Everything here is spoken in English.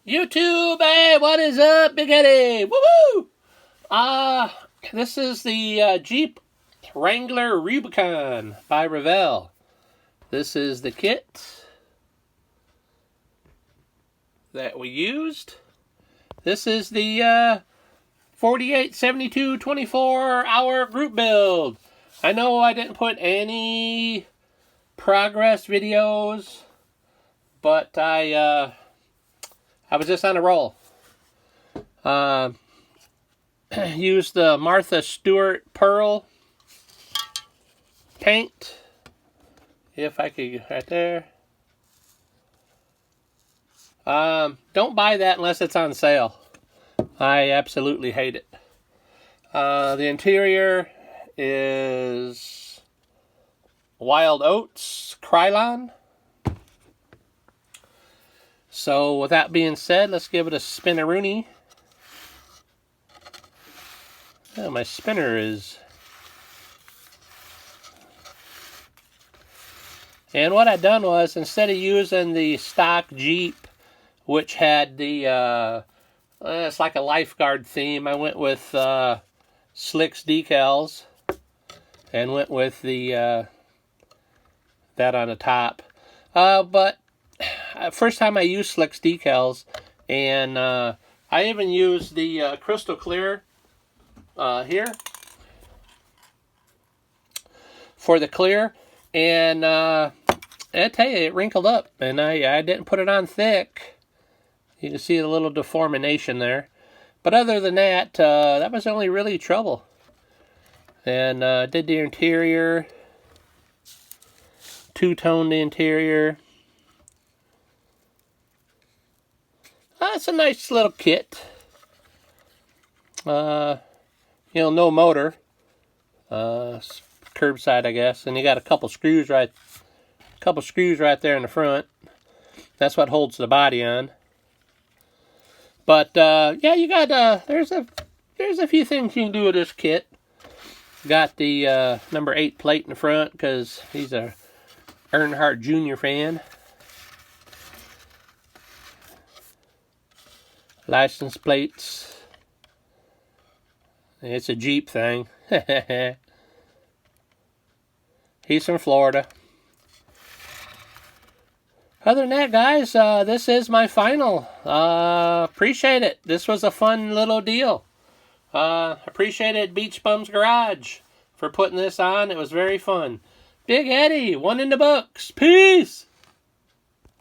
YouTube, hey, what is up, Big Eddie? Woo-woo! This is the Jeep Wrangler Rubicon by Revell. This is the kit that we used. This is the 48, 72, 24-hour group build. I know I didn't put any progress videos, but I was just on a roll. Used the Martha Stewart Pearl paint. If I could get right there. Don't buy that unless it's on sale. I absolutely hate it. The interior is Wild Oats Krylon. So with that being said, let's give it a spinaroonie. Oh, my spinner is... And what I done was, instead of using the stock Jeep, which had the, it's like a lifeguard theme, I went with Slicks decals, and went with the, that on the top. But first time I used Slicks decals, and I even used the crystal clear here for the clear, and I tell you, it wrinkled up, and I didn't put it on thick. You can see a little deformation there, but other than that, that was only really trouble. And did the interior, two-toned the interior. It's a nice little kit. You know, no motor. Curbside, I guess. And you got a couple screws right there in the front. That's what holds the body on. But yeah, you got there's a few things you can do with this kit. Got the number 8 plate in the front because he's a Earnhardt Jr. fan. License plates. It's a Jeep thing. He's from Florida. Other than that, guys, this is my final. Appreciate it. This was a fun little deal. Appreciated Beach Bums Garage for putting this on. It was very fun. Big Eddie, one in the books. Peace!